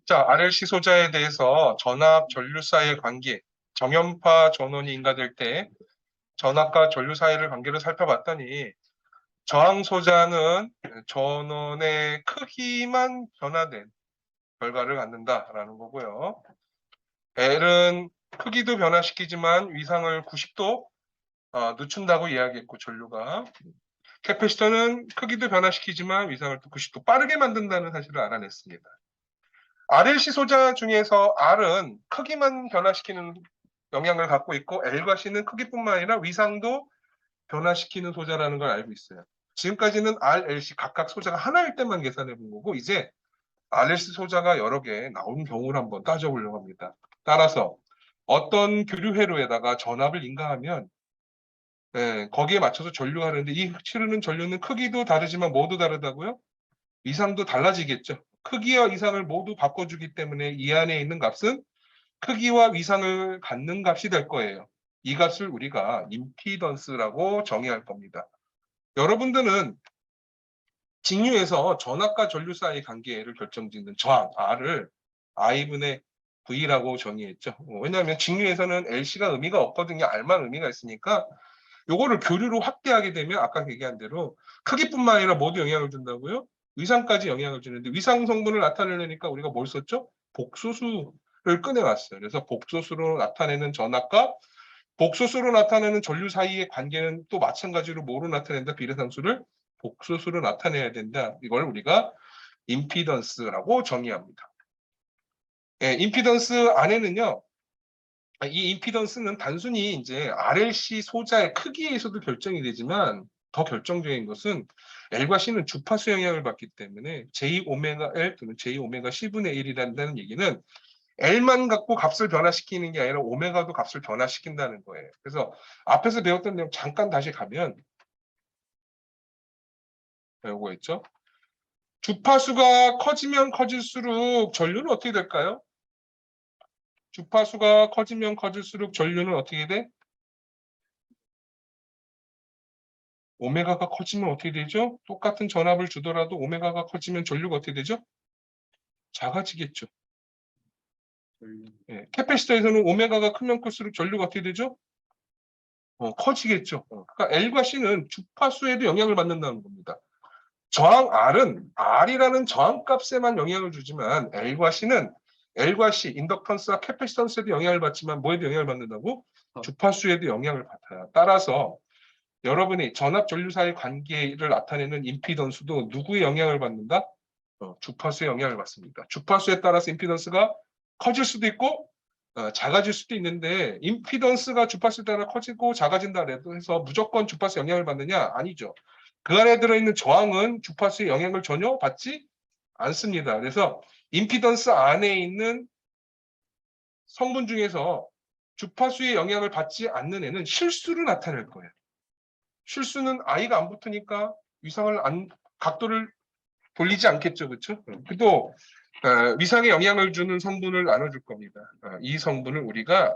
자, RLC 소자에 대해서 전압, 전류 사이의 관계, 정연파 전원이 인가될 때 전압과 전류 사이의 관계를 살펴봤더니 저항 소자는 전원의 크기만 변화된 결과를 갖는다라는 거고요. L은 크기도 변화시키지만 위상을 90도 늦춘다고 이야기했고, 전류가. 캐패시터는 크기도 변화시키지만 위상을 또 90도 빠르게 만든다는 사실을 알아냈습니다. RLC 소자 중에서 R은 크기만 변화시키는 영향을 갖고 있고 L과 C는 크기뿐만 아니라 위상도 변화시키는 소자라는 걸 알고 있어요. 지금까지는 R, LC 각각 소자가 하나일 때만 계산해 본 거고 이제 RLC 소자가 여러 개 나온 경우를 한번 따져보려고 합니다. 따라서 어떤 교류 회로에다가 전압을 인가하면 거기에 맞춰서 전류하는데 이 치르는 전류는 크기도 다르지만 뭐도 다르다고요? 위상도 달라지겠죠. 크기와 위상을 모두 바꿔주기 때문에 이 안에 있는 값은 크기와 위상을 갖는 값이 될 거예요. 이 값을 우리가 임피던스라고 정의할 겁니다. 여러분들은 직류에서 전압과 전류 사이의 관계를 결정짓는 저항 R을 I분의 V라고 정의했죠. 왜냐하면 직류에서는 LC가 의미가 없거든요. R만 의미가 있으니까 요거를 교류로 확대하게 되면 아까 얘기한 대로 크기뿐만 아니라 모두 영향을 준다고요? 위상까지 영향을 주는데 위상 성분을 나타내려니까 우리가 뭘 썼죠? 복소수를 꺼내왔어요. 그래서 복소수로 나타내는 전압과 복소수로 나타내는 전류 사이의 관계는 또 마찬가지로 뭐로 나타낸다? 비례상수를 복소수로 나타내야 된다. 이걸 우리가 임피던스라고 정의합니다. 임피던스 안에는요. 이 임피던스는 단순히 이제 RLC 소자의 크기에서도 결정이 되지만 더 결정적인 것은 L과 C는 주파수 영향을 받기 때문에 J-오메가-L 또는 J-오메가-C분의 1이라는 얘기는 L만 갖고 값을 변화시키는 게 아니라 오메가도 값을 변화시킨다는 거예요. 그래서 앞에서 배웠던 내용 잠깐 다시 가면 요거 있죠. 주파수가 커지면 커질수록 전류는 어떻게 될까요? 주파수가 커지면 커질수록 전류는 어떻게 돼? 오메가가 커지면 어떻게 되죠? 똑같은 전압을 주더라도 오메가가 커지면 전류가 어떻게 되죠? 작아지겠죠. 캐패시터에서는 오메가가 크면 클수록 전류가 어떻게 되죠? 커지겠죠. 그러니까 L과 C는 주파수에도 영향을 받는다는 겁니다. 저항 R은 R이라는 저항값에만 영향을 주지만 L과 C, 인덕턴스와 캐패시턴스에도 영향을 받지만 뭐에도 영향을 받는다고? 주파수에도 영향을 받아요. 따라서 여러분이 전압 전류 사이 관계를 나타내는 임피던스도 누구의 영향을 받는다? 주파수의 영향을 받습니다. 주파수에 따라서 임피던스가 커질 수도 있고 작아질 수도 있는데 임피던스가 주파수에 따라 커지고 작아진다 해서 무조건 주파수 영향을 받느냐? 아니죠. 그 안에 들어있는 저항은 주파수의 영향을 전혀 받지 않습니다. 그래서 임피던스 안에 있는 성분 중에서 주파수의 영향을 받지 않는 애는 실수로 나타낼 거예요. 실수는 I가 안 붙으니까 각도를 돌리지 않겠죠. 그렇죠? 그래도 위상에 영향을 주는 성분을 나눠줄 겁니다. 이 성분을 우리가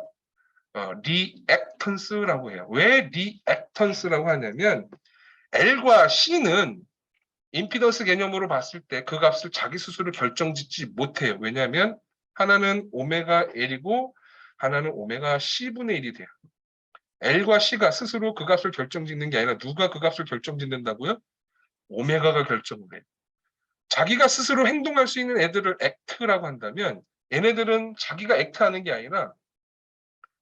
리액턴스라고 해요. 왜 리액턴스라고 하냐면 L과 C는 임피던스 개념으로 봤을 때 그 값을 자기 스스로 결정짓지 못해요. 왜냐하면 하나는 오메가 L이고 하나는 오메가 C분의 1이 돼요. L과 C가 스스로 그 값을 결정짓는 게 아니라 누가 그 값을 결정짓는다고요? 오메가가 결정을 해요. 자기가 스스로 행동할 수 있는 애들을 액트라고 한다면 얘네들은 자기가 액트하는 게 아니라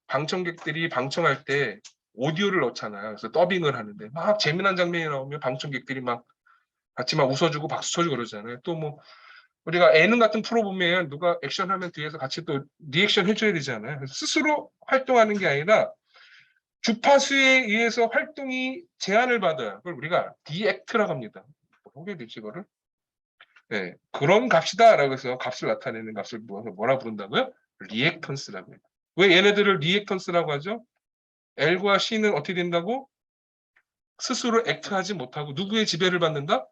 방청객들이 방청할 때 오디오를 넣잖아요. 그래서 더빙을 하는데 막 재미난 장면이 나오면 방청객들이 막 같이 막 웃어주고 박수 쳐주고 그러잖아요. 또 뭐 우리가 예능 같은 프로 보면 누가 액션하면 뒤에서 같이 또 리액션 해줘야 되잖아요. 스스로 활동하는 게 아니라 주파수에 의해서 활동이 제한을 받아요. 그걸 우리가 디액트라고 합니다. 뭐라고 해야 되지 이거를? 네, 그런 값이다라고 해서 값을 나타내는 값을 뭐라 부른다고요? 리액턴스라고 해요. 왜 얘네들을 리액턴스라고 하죠? L과 C는 어떻게 된다고? 스스로 액트하지 못하고 누구의 지배를 받는다?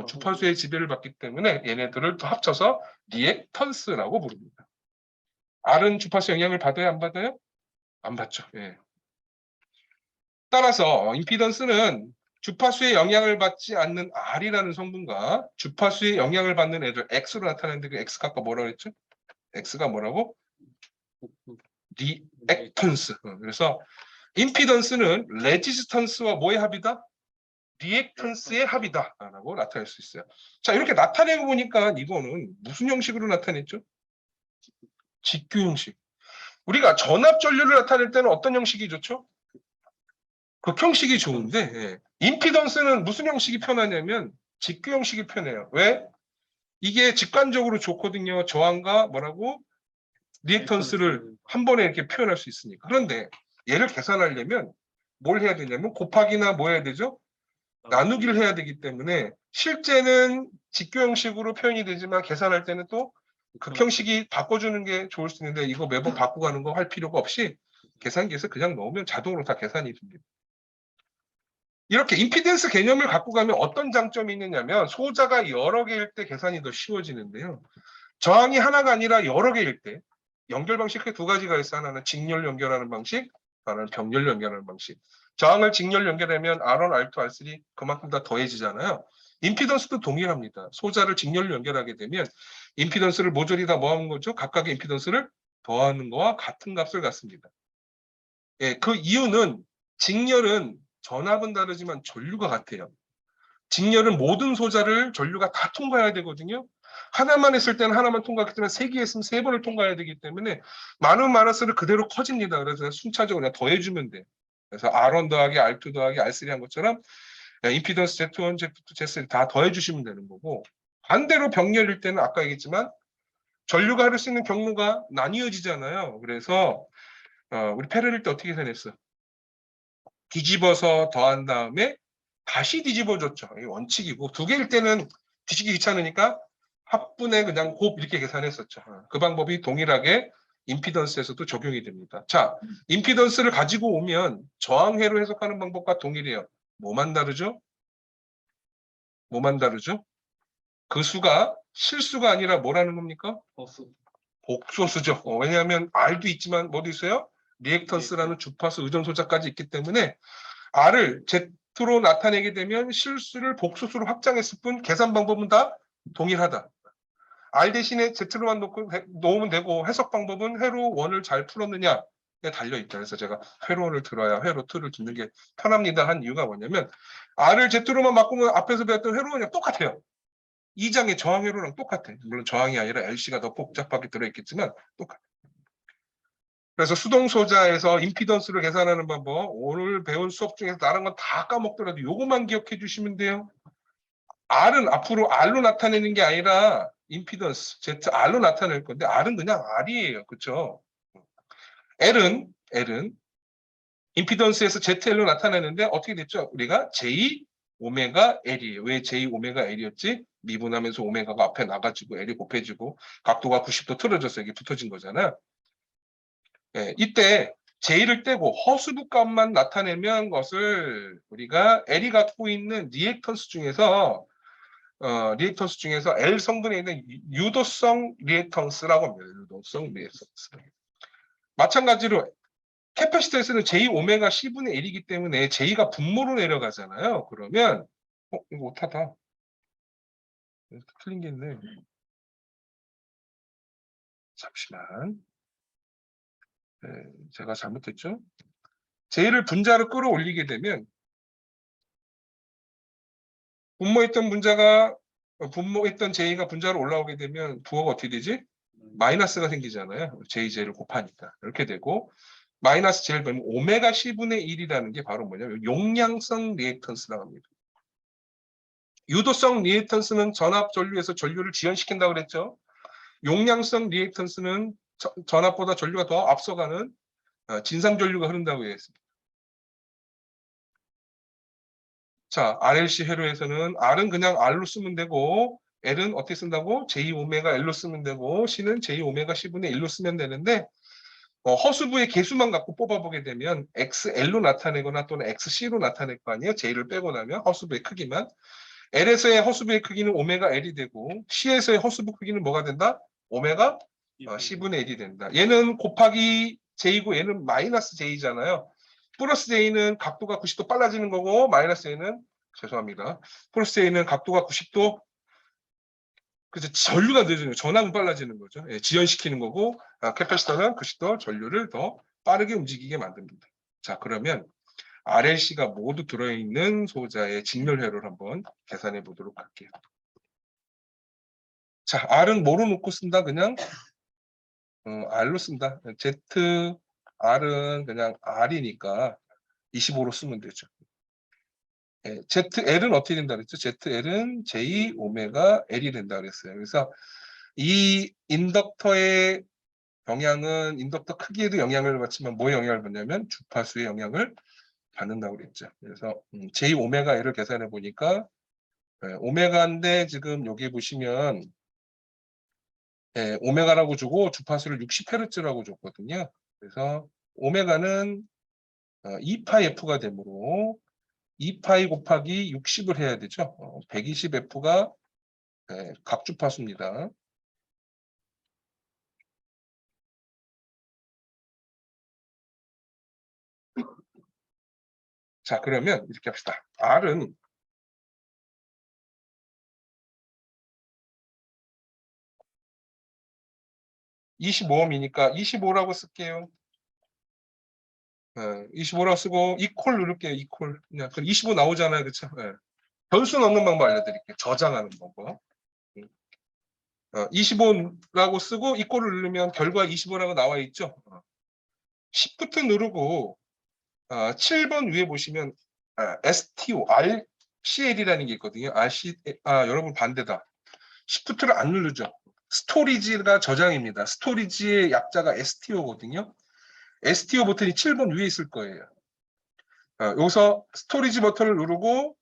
주파수의 지배를 받기 때문에 얘네들을 또 합쳐서 리액턴스라고 부릅니다. R은 주파수 영향을 받아요? 안 받아요? 안 받죠. 예. 따라서 임피던스는 주파수의 영향을 받지 않는 R이라는 성분과 주파수의 영향을 받는 애들 X로 나타내는데 그 X값과 뭐라고 했죠? X가 뭐라고? 리액턴스. 그래서 임피던스는 레지스턴스와 뭐의 합이다? 리액턴스의 합이다 라고 나타낼 수 있어요. 자, 이렇게 나타내고 보니까 이거는 무슨 형식으로 나타냈죠? 직교 형식. 우리가 전압 전류를 나타낼 때는 어떤 형식이 좋죠? 극형식이 좋은데, 예. 임피던스는 무슨 형식이 편하냐면 직교 형식이 편해요. 왜? 이게 직관적으로 좋거든요. 저항과 뭐라고? 리액턴스를 한 번에 이렇게 표현할 수 있으니까. 그런데 얘를 계산하려면 뭘 해야 되냐면 곱하기나 뭐 해야 되죠? 나누기를 해야 되기 때문에 실제는 직교 형식으로 표현이 되지만 계산할 때는 또 극형식이 바꿔주는 게 좋을 수 있는데 이거 매번 바꿔가는 거 할 필요가 없이 계산기에서 그냥 넣으면 자동으로 다 계산이 됩니다. 이렇게 임피던스 개념을 갖고 가면 어떤 장점이 있느냐면 소자가 여러 개일 때 계산이 더 쉬워지는데요. 저항이 하나가 아니라 여러 개일 때 연결 방식 크게 두 가지가 있어. 하나는 직렬 연결하는 방식, 하나는 병렬 연결하는 방식. 저항을 직렬 연결하면 R1, R2, R3 그만큼 다 더해지잖아요. 임피던스도 동일합니다. 소자를 직렬 연결하게 되면 임피던스를 모조리 다 뭐하는 거죠? 각각의 임피던스를 더하는 거와 같은 값을 갖습니다. 예, 그 이유는 직렬은 전압은 다르지만 전류가 같아요. 직렬은 모든 소자를 전류가 다 통과해야 되거든요. 하나만 했을 때는 하나만 통과했기 때문에 세 개 했으면 세 번을 통과해야 되기 때문에 많으면 많을수록 그대로 커집니다. 그래서 순차적으로 그냥 더해주면 돼. 그래서 R1 더하기 R2 더하기 R3 한 것처럼 임피던스 Z1, Z2, Z3 다 더해주시면 되는 거고 반대로 병렬일 때는 아까 얘기했지만 전류가 흐를 수 있는 경로가 나뉘어지잖아요. 그래서 우리 패러렐 때 어떻게 해냈어? 뒤집어서 더한 다음에 다시 뒤집어줬죠. 이게 원칙이고 두 개일 때는 뒤집기 귀찮으니까 합분에 그냥 곱 이렇게 계산했었죠. 그 방법이 동일하게 임피던스에서도 적용이 됩니다. 자, 임피던스를 가지고 오면 저항회로 해석하는 방법과 동일해요. 뭐만 다르죠? 뭐만 다르죠? 그 수가 실수가 아니라 뭐라는 겁니까? 복소수죠. 왜냐하면 R도 있지만 뭐도 있어요? 리액턴스라는 주파수 의존 소자까지 있기 때문에 R을 Z로 나타내게 되면 실수를 복소수로 확장했을 뿐 계산 방법은 다 동일하다. R 대신에 Z로만 놓으면 되고 해석 방법은 회로 1을 잘 풀었느냐에 달려있다. 그래서 제가 회로 1을 들어야 회로 2를 듣는 게 편합니다 한 이유가 뭐냐면 R을 Z로만 바꾸면 앞에서 배웠던 회로 1이랑 똑같아요. 2장의 저항 회로랑 똑같아. 물론 저항이 아니라 LC가 더 복잡하게 들어있겠지만 똑같아. 그래서 수동소자에서 임피던스를 계산하는 방법 오늘 배운 수업 중에서 다른 건 다 까먹더라도 요것만 기억해 주시면 돼요. R은 앞으로 R로 나타내는 게 아니라 임피던스 ZR로 나타낼 건데 R은 그냥 R이에요. 그렇죠? L은 임피던스에서 ZL로 나타내는데 어떻게 됐죠? 우리가 J 오메가 L이에요. 왜 J 오메가 L이었지? 미분하면서 오메가가 앞에 나가지고 L이 곱해지고 각도가 90도 틀어져서 이게 붙어진 거잖아요. 예, 이때 J를 떼고 허수부 값만 나타내면 것을 우리가 L이 갖고 있는 리액턴스 중에서 L 성분에 있는 유도성 리액턴스라고 합니다. 유도성 리액턴스. 마찬가지로 캐파시터에서는 J 오메가 C분의 1이기 때문에 J가 분모로 내려가잖아요. 그러면 이거 못하다. 틀린 게 있네. 잠시만. 네, 제가 잘못했죠? J를 분자로 끌어올리게 되면 분모했던 J가 분자로 올라오게 되면 부호가 어떻게 되지? 마이너스가 생기잖아요. JJ를 곱하니까. 이렇게 되고 마이너스 J를 빼면 오메가 C분의 1이라는 게 바로 뭐냐면 용량성 리액턴스라고 합니다. 유도성 리액턴스는 전압 전류에서 전류를 지연시킨다고 그랬죠. 용량성 리액턴스는 전압보다 전류가 더 앞서가는 진상 전류가 흐른다고 했습니다. 자, RLC 회로에서는 R은 그냥 R로 쓰면 되고 L은 어떻게 쓴다고? J 오메가 L로 쓰면 되고 C는 J 오메가 C분의 1로 쓰면 되는데 허수부의 개수만 갖고 뽑아보게 되면 XL로 나타내거나 또는 XC로 나타낼 거 아니에요? J를 빼고 나면 허수부의 크기만. L에서의 허수부의 크기는 오메가 L이 되고 C에서의 허수부 크기는 뭐가 된다? 오메가 C분의 1이 된다. 얘는 곱하기 J고 얘는 마이너스 J잖아요. 플러스 J는 각도가 90도 빨라지는 거고 마이너스 J는 죄송합니다. 플러스 J는 각도가 90도 그죠? 전류가 늦어지는 거죠. 전압은 빨라지는 거죠. 예, 지연시키는 거고 캐패시터는 그것이 더 전류를 더 빠르게 움직이게 만듭니다. 자, 그러면 RLC가 모두 들어있는 소자의 직렬회로를 한번 계산해 보도록 할게요. 자, R은 뭐로 놓고 쓴다? 그냥 R로 쓴다. Z, R은 그냥 R이니까 25로 쓰면 되죠. 예, ZL은 어떻게 된다 그랬죠? ZL은 J 오메가 L이 된다 그랬어요. 그래서 이 인덕터의 영향은 인덕터 크기에도 영향을 받지만 뭐에 영향을 받냐면 주파수의 영향을 받는다고 그랬죠. 그래서 J 오메가 L을 계산해 보니까 오메가인데 지금 여기 보시면 오메가라고 주고 주파수를 60Hz라고 줬거든요. 그래서 오메가는 2파이 F가 되므로 2파이 곱하기 60을 해야 되죠. 120F가 각 주파수입니다. 자, 그러면 이렇게 합시다. R은 25ohm이니까 25라고 쓸게요. 25라고 쓰고 이퀄 누를게요. 이퀄. 그냥 25 나오잖아요. 그렇죠? 변수 넣는 방법 알려드릴게요. 저장하는 방법. 25라고 쓰고 이퀄을 누르면 결과 25라고 나와 있죠. Shift 누르고 7번 위에 보시면 STO, RCL이라는 게 있거든요. 여러분 반대다. Shift를 안 누르죠. 스토리지가 저장입니다. 스토리지의 약자가 STO거든요. STO 버튼이 7번 위에 있을 거예요. 여기서 스토리지 버튼을 누르고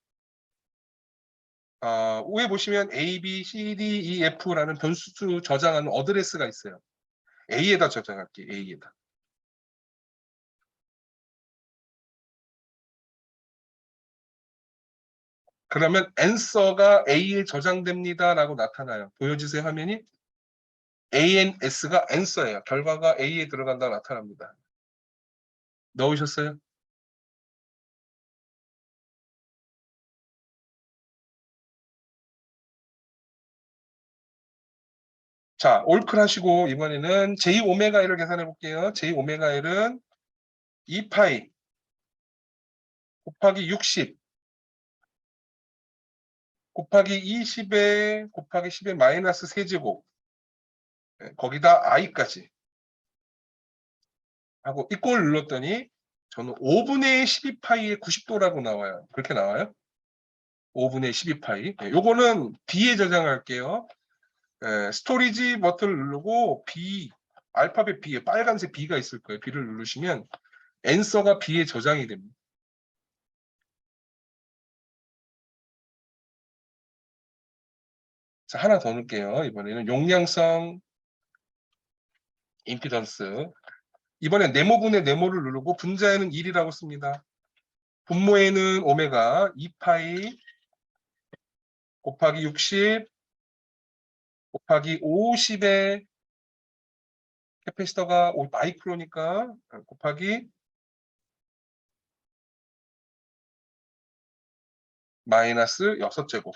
위에 보시면 A, B, C, D, E, F라는 변수 저장하는 어드레스가 있어요. A에다 저장할게요. A에다. 그러면 answer가 A에 저장됩니다 라고 나타나요. 보여주세요 화면이. ANS가 answer예요. 결과가 A에 들어간다 나타납니다. 넣으셨어요? 자, 올클 하시고 이번에는 J 오메가 L을 계산해 볼게요. J 오메가 L은 2파이 곱하기 60 곱하기 20에 곱하기 10의 마이너스 세제곱 거기다 i까지 하고 이꼴 눌렀더니 저는 5분의 12파이의 90도라고 나와요. 그렇게 나와요? 5분의 12파이. 요거는 B에 저장할게요. 스토리지 버튼을 누르고 B, 알파벳 B에 빨간색 B가 있을 거예요. B를 누르시면 앤서가 B에 저장이 됩니다. 자, 하나 더 넣을게요. 이번에는 용량성 임피던스. 이번엔 네모분의 네모를 누르고 분자에는 1이라고 씁니다. 분모에는 오메가 2파이 곱하기 60 곱하기 50의 캐패시터가 마이크로니까 곱하기 마이너스 6제곱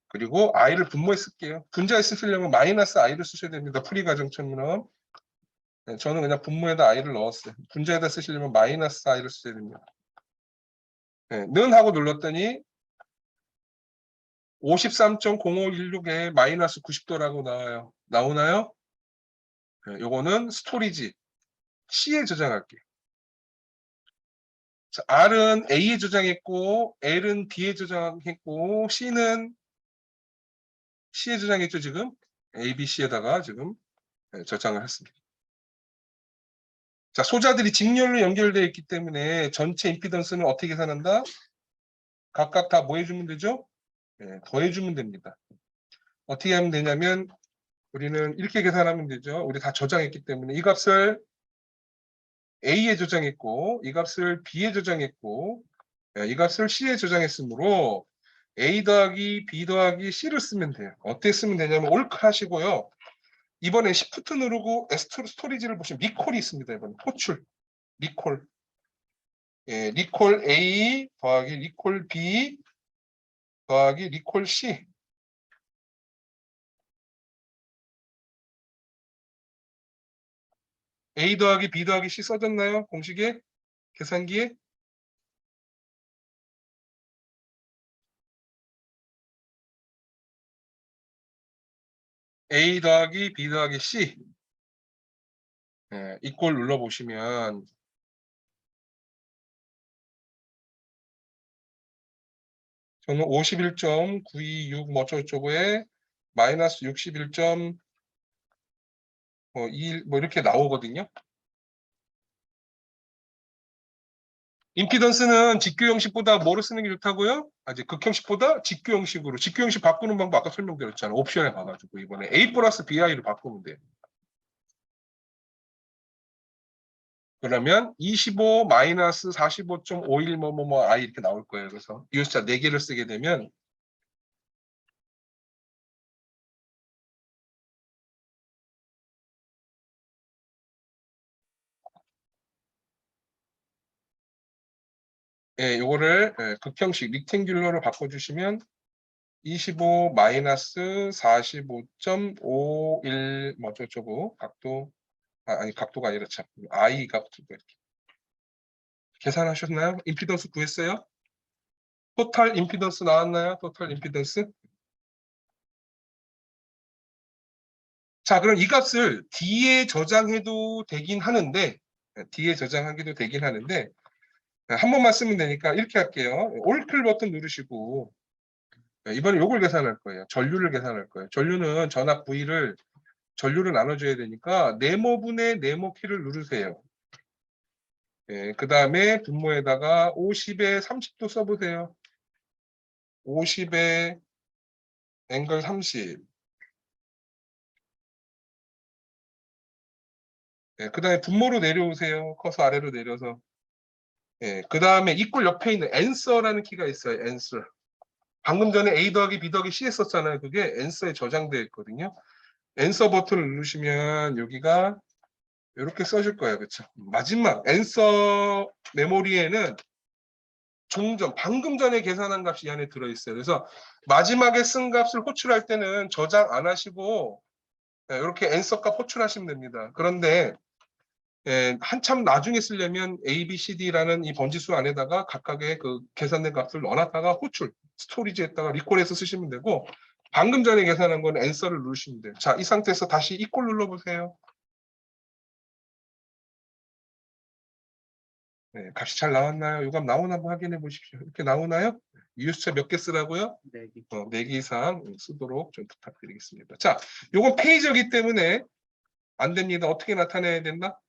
그리고 i를 분모에 쓸게요. 분자에 쓰시려면 마이너스 i를 쓰셔야 됩니다. 풀이 과정처럼. 저는 그냥 분모에다 i를 넣었어요. 분자에다 쓰시려면 마이너스 i를 쓰셔야 됩니다. 는 하고 눌렀더니 53.0516에 마이너스 90도라고 나와요. 나오나요? 요거는 스토리지 C에 저장할게요. 자, R은 A에 저장했고 L은 B에 저장했고 C는 C에 저장했죠 지금? A, B, C에다가 지금 저장을 했습니다. 자, 소자들이 직렬로 연결되어 있기 때문에 전체 임피던스는 어떻게 계산한다? 각각 다 뭐 해주면 되죠? 더해주면 됩니다. 어떻게 하면 되냐면 우리는 이렇게 계산하면 되죠. 우리 다 저장했기 때문에 이 값을 A에 저장했고 이 값을 B에 저장했고 이 값을 C에 저장했으므로 A 더하기 B 더하기 C를 쓰면 돼요. 어떻게 쓰면 되냐면 올크 하시고요. 이번에 Shift 누르고 스토리지를 보시면 리콜이 있습니다. 이번에 호출, 리콜. 리콜 A 더하기 리콜 B 더하기 리콜 C. A 더하기 B 더하기 C 써졌나요? 공식에? 계산기에? A 더하기 B 더하기 C. 이꼴 눌러보시면 저는 51.926 뭐 어쩌고저쩌고에 마이너스 61.21 뭐 이렇게 나오거든요. 임피던스는 직교 형식보다 뭐로 쓰는 게 좋다고요? 이제 극형식보다 직교 형식으로. 직교 형식 바꾸는 방법 아까 설명드렸잖아요. 옵션에 가가지고 이번에 A 플러스 BI로 바꾸면 돼요. 그러면 25 마이너스 45.51 뭐뭐뭐 I 이렇게 나올 거예요. 그래서 유효자 4개를 쓰게 되면 요거를 극형식 릭탱귤러로 바꿔주시면 25 마이너스 45.51 뭐 어쩌고 각도 아니 각도가 아니라 참 I 각도 이렇게 계산하셨나요? 임피던스 구했어요? 토탈 임피던스 나왔나요? 토탈 임피던스? 자, 그럼 이 값을 D에 저장해도 되긴 하는데 D에 저장하기도 되긴 하는데 한 번만 쓰면 되니까 이렇게 할게요. 올클 버튼 누르시고 이번에 요걸 계산할 거예요. 전류를 계산할 거예요. 전류는 전압 V를 전류를 나눠줘야 되니까 네모분의 네모 키를 누르세요. 그 다음에 분모에다가 50에 30도 써보세요. 50에 앵글 30. 그 다음에 분모로 내려오세요. 커서 아래로 내려서. 그 다음에 이꼴 옆에 있는 answer라는 키가 있어요. answer. 방금 전에 A 더하기 B 더하기 C 했었잖아요. 그게 answer에 저장되어 있거든요. answer 버튼을 누르시면 여기가 이렇게 써줄 거예요. 그렇죠? 마지막 answer 메모리에는 종전, 방금 전에 계산한 값이 이 안에 들어있어요. 그래서 마지막에 쓴 값을 호출할 때는 저장 안 하시고 이렇게 answer 값 호출하시면 됩니다. 그런데 한참 나중에 쓰려면 A, B, C, D라는 이 번지수 안에다가 각각의 그 계산된 값을 넣어놨다가 호출, 스토리지에다가 리콜해서 쓰시면 되고 방금 전에 계산한 건 answer를 누르시면 돼요. 자, 이 상태에서 다시 이꼴 눌러보세요. 값이 잘 나왔나요? 이 값 나오나 한번 확인해 보십시오. 이렇게 나오나요? 이유수차 몇 개 쓰라고요? 4개. 4개 이상 쓰도록 좀 부탁드리겠습니다. 자, 요건 페이저기 때문에 안 됩니다. 어떻게 나타내야 된다?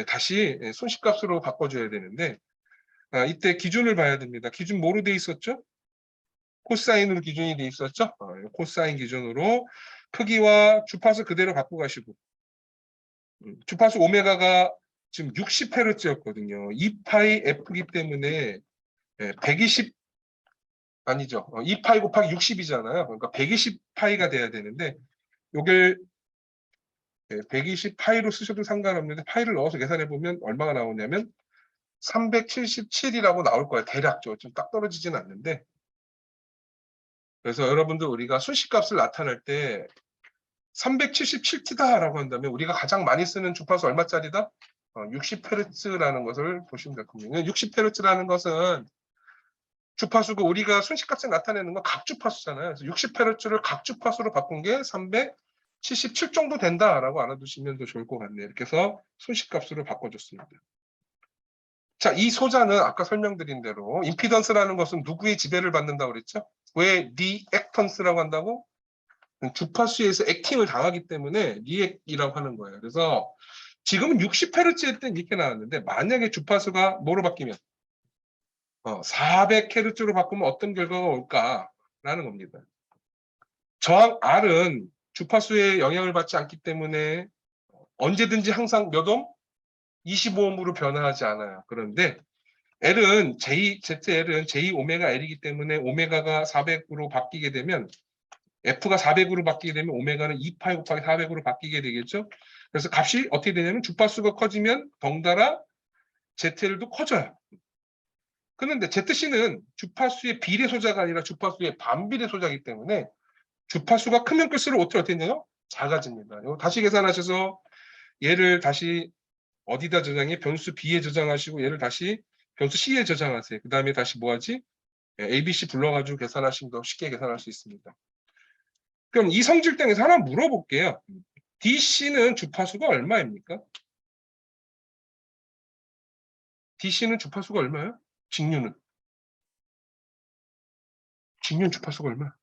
다시 손식값으로 바꿔줘야 되는데 이때 기준을 봐야 됩니다. 기준 뭐로 돼 있었죠? 코사인으로 기준이 돼 있었죠? 코사인 기준으로 크기와 주파수 그대로 갖고 가시고 주파수 오메가가 지금 60Hz였거든요. 2파이 F기 때문에 120 아니죠. 2파이 곱하기 60이잖아요. 그러니까 120파이가 돼야 되는데 요걸 120파이로 쓰셔도 상관없는데 파이를 넣어서 계산해 보면 얼마가 나오냐면 377이라고 나올 거예요. 대략적으로 좀 딱 떨어지진 않는데 그래서 여러분들 우리가 순식값을 나타낼 때 377T다라고 한다면 우리가 가장 많이 쓰는 주파수 얼마짜리다? 60Hz라는 것을 보시면 될 겁니다. 60Hz라는 것은 주파수가 우리가 순식값에 나타내는 건 각주파수잖아요. 그래서 60Hz를 각주파수로 바꾼 게 377 정도 된다라고 알아두시면 더 좋을 것 같네요. 이렇게 해서 순식값으로 바꿔줬습니다. 자, 이 소자는 아까 설명드린 대로 임피던스라는 것은 누구의 지배를 받는다고 그랬죠? 왜 리액턴스라고 한다고? 주파수에서 액팅을 당하기 때문에 리액이라고 하는 거예요. 그래서 지금은 60Hz일 땐 이렇게 나왔는데 만약에 주파수가 뭐로 바뀌면 400Hz로 바꾸면 어떤 결과가 올까라는 겁니다. 저항 R은 주파수에 영향을 받지 않기 때문에 언제든지 항상 몇 옴? 25옴으로 변화하지 않아요. 그런데 L은 ZL은 J 오메가 L이기 때문에 오메가가 400으로 바뀌게 되면 F가 400으로 바뀌게 되면 오메가는 2파이 곱하기 400으로 바뀌게 되겠죠. 그래서 값이 어떻게 되냐면 주파수가 커지면 덩달아 ZL도 커져요. 그런데 ZC는 주파수의 비례소자가 아니라 주파수의 반비례소자이기 때문에 주파수가 크면 클수록 어떻게 되나요? 작아집니다. 이거 다시 계산하셔서 얘를 다시 어디다 저장해? 변수 B에 저장하시고 얘를 다시 변수 C에 저장하세요. 그 다음에 다시 뭐하지? ABC 불러가지고 계산하시면 더 쉽게 계산할 수 있습니다. 그럼 이 성질등에서 하나 물어볼게요. DC는 주파수가 얼마입니까? DC는 주파수가 얼마예요? 직류는? 직류 주파수가 얼마야?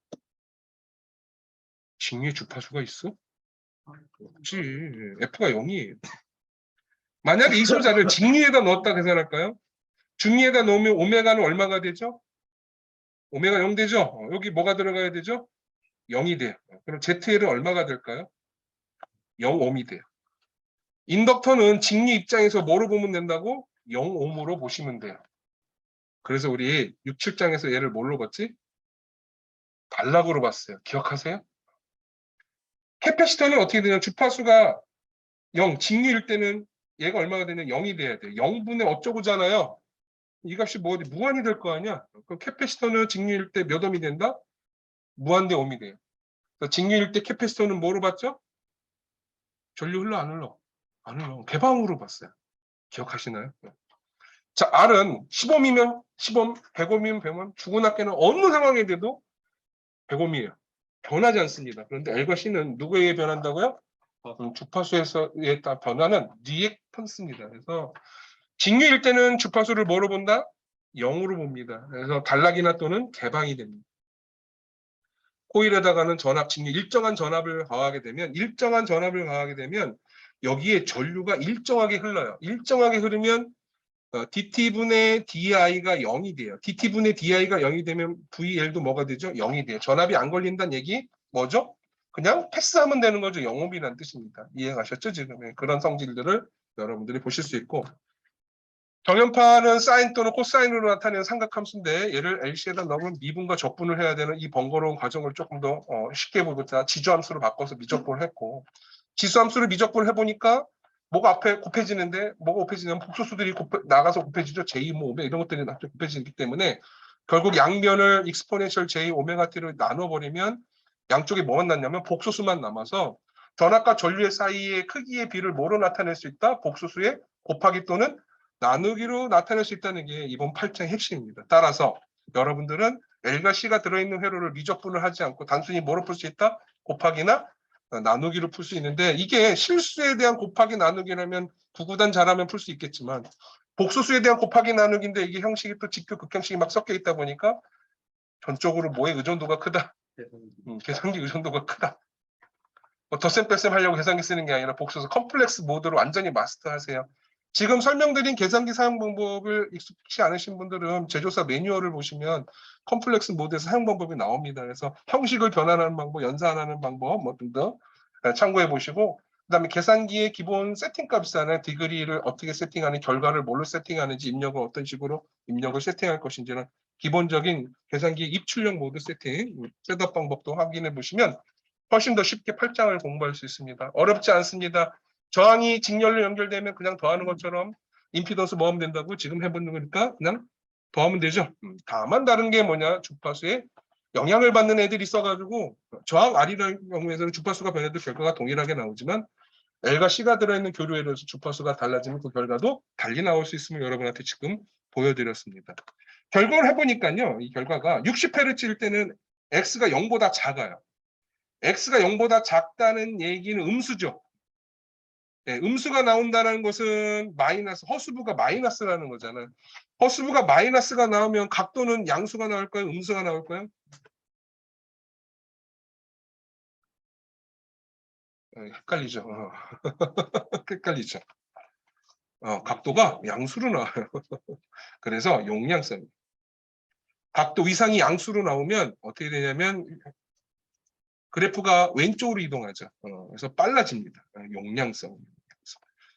직류에 주파수가 있어? 없지. F가 0이에요. 만약에 이 소자를 직류에다 넣었다 계산할까요? 중류에다 넣으면 오메가는 얼마가 되죠? 오메가 0 되죠? 여기 뭐가 들어가야 되죠? 0이 돼요. 그럼 ZL은 얼마가 될까요? 0옴이 돼요. 인덕터는 직류 입장에서 뭐로 보면 된다고? 0옴으로 보시면 돼요. 그래서 우리 6, 7장에서 얘를 뭘로 봤지? 단락으로 봤어요. 기억하세요? 캐패시터는 어떻게 되냐? 주파수가 0, 직류일 때는 얘가 얼마가 되냐? 0이 돼야 돼요. 0분의 어쩌고잖아요. 이 값이 뭐 무한이 될 거 아니야? 그럼 캐패시터는 직류일 때 몇 옴이 된다? 무한대 옴이 돼요. 직류일 때 캐패시터는 뭐로 봤죠? 전류 흘러 안 흘러? 안 흘러. 개방으로 봤어요. 기억하시나요? 자, R은 10옴이면 10옴, 100옴이면 100옴, 주고낮게는 어느 상황에 돼도 100옴이에요. 변하지 않습니다. 그런데 L과 C는 누구에게 변한다고요? 주파수에서의 변화는 리액턴스입니다. 그래서 직류일 때는 주파수를 뭐로 본다? 0으로 봅니다. 그래서 단락이나 또는 개방이 됩니다. 코일에다가는 전압, 직류 일정한 전압을 가하게 되면 여기에 전류가 일정하게 흘러요. 일정하게 흐르면 DT분의 DI가 0이 돼요. DT분의 DI가 0이 되면 VL도 뭐가 되죠? 0이 돼요. 전압이 안 걸린다는 얘기 뭐죠? 그냥 패스하면 되는 거죠. 0옴이라는 뜻입니다. 이해가셨죠? 지금 그런 성질들을 여러분들이 보실 수 있고, 정연파는 사인 또는 코사인으로 나타내는 삼각함수인데 얘를 LC에다 넣으면 미분과 적분을 해야 되는 이 번거로운 과정을 조금 더 쉽게 보고자 지주함수로 바꿔서 미적분을 했고, 지수함수를 미적분을 해보니까 뭐가 앞에 곱해지는데 뭐가 곱해지냐면 복소수들이 나가서 곱해지죠. J, 뭐 오메 이런 것들이 나중에 곱해지기 때문에 결국 양변을 익스포넨셜 J 오메가 T로 나눠버리면 양쪽에 뭐만 남냐면 복소수만 남아서 전압과 전류의 사이의 크기의 비를 뭐로 나타낼 수 있다? 복소수의 곱하기 또는 나누기로 나타낼 수 있다는 게 이번 8장의 핵심입니다. 따라서 여러분들은 L과 C가 들어있는 회로를 미적분을 하지 않고 단순히 뭐로 풀 수 있다? 곱하기나 나누기로 풀 수 있는데, 이게 실수에 대한 곱하기 나누기라면 구구단 잘하면 풀 수 있겠지만 복소수에 대한 곱하기 나누기인데 이게 형식이 또 직교 극형식이 막 섞여 있다 보니까 전적으로 뭐의 의존도가 크다? 계산기 의존도가 크다. 덧셈 뺄셈 하려고 계산기 쓰는 게 아니라 복소수 컴플렉스 모드로 완전히 마스터하세요. 지금 설명드린 계산기 사용 방법을 익숙치 않으신 분들은 제조사 매뉴얼을 보시면 컴플렉스 모드에서 사용 방법이 나옵니다. 그래서 형식을 변환하는 방법, 연산하는 방법 뭐 등등 참고해 보시고, 그다음에 계산기의 기본 세팅 값이 있잖아요. 디그리를 어떻게 세팅하는, 결과를 뭘로 세팅하는지, 입력을 어떤 식으로 입력을 세팅할 것인지는 기본적인 계산기 입출력 모드 세팅 셋업 방법도 확인해 보시면 훨씬 더 쉽게 8장을 공부할 수 있습니다. 어렵지 않습니다. 저항이 직렬로 연결되면 그냥 더하는 것처럼 임피던스 뭐하면 된다고 지금 해보는 거니까 그냥 더하면 되죠. 다만 다른 게 뭐냐, 주파수에 영향을 받는 애들이 있어가지고 저항 R이라는 경우에서는 주파수가 변해도 결과가 동일하게 나오지만 L과 C가 들어있는 교류에 서 주파수가 달라지면 그 결과도 달리 나올 수 있음을 여러분한테 지금 보여드렸습니다. 결과를 해보니까요, 이 결과가 60Hz일 때는 X가 0보다 작아요. X가 0보다 작다는 얘기는 음수죠. 네, 음수가 나온다는 것은 마이너스, 허수부가 마이너스라는 거잖아요. 허수부가 마이너스가 나오면 각도는 양수가 나올까요? 음수가 나올까요? 헷갈리죠. 헷갈리죠. 각도가 양수로 나와요. 그래서 용량성. 각도 위상이 양수로 나오면 어떻게 되냐면 그래프가 왼쪽으로 이동하죠. 그래서 빨라집니다. 용량성.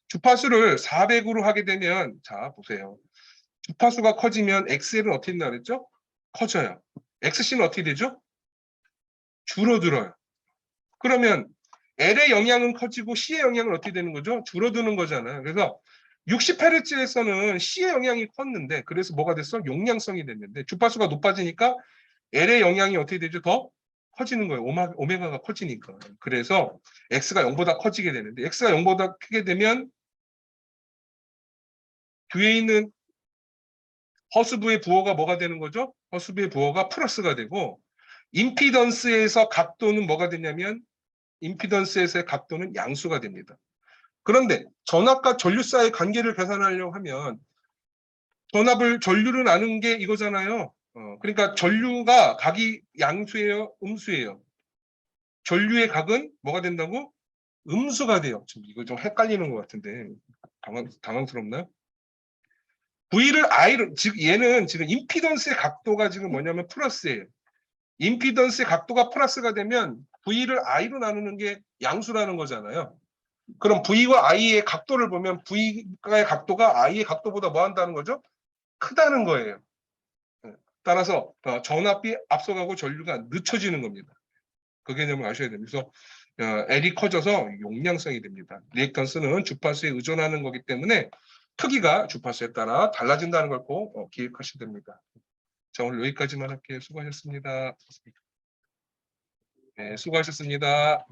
주파수를 400으로 하게 되면, 자 보세요. 주파수가 커지면 XL은 어떻게 된다 그랬죠? 커져요. XC는 어떻게 되죠? 줄어들어요. 그러면 L의 영향은 커지고 C의 영향은 어떻게 되는 거죠? 줄어드는 거잖아요. 그래서 60Hz에서는 C의 영향이 컸는데 그래서 뭐가 됐어? 용량성이 됐는데 주파수가 높아지니까 L의 영향이 어떻게 되죠? 더 커지는 거예요. 오메가가 커지니까. 그래서 X가 0보다 커지게 되는데 X가 0보다 크게 되면 뒤에 있는 허스부의 부호가 뭐가 되는 거죠? 허스부의 부호가 플러스가 되고 임피던스에서 각도는 뭐가 되냐면 임피던스에서의 각도는 양수가 됩니다. 그런데 전압과 전류 사이의 관계를 계산하려고 하면 전류를 아는 게 이거잖아요. 그러니까 전류가 각이 양수예요, 음수예요. 전류의 각은 뭐가 된다고? 음수가 돼요. 지금 이거 좀 헷갈리는 것 같은데 당황스럽나요? V를 I로, 즉 얘는 지금 임피던스의 각도가 지금 뭐냐면 플러스예요. 임피던스의 각도가 플러스가 되면 V를 I로 나누는 게 양수라는 거잖아요. 그럼 V와 I의 각도를 보면 V의 각도가 I의 각도보다 뭐 한다는 거죠? 크다는 거예요. 따라서 전압이 앞서가고 전류가 늦춰지는 겁니다. 그 개념을 아셔야 됩니다. 그래서 L이 커져서 용량성이 됩니다. 리액턴스는 주파수에 의존하는 거기 때문에 크기가 주파수에 따라 달라진다는 걸 꼭 기억하셔야 됩니다. 자, 오늘 여기까지만 할게요. 수고하셨습니다. 네, 수고하셨습니다.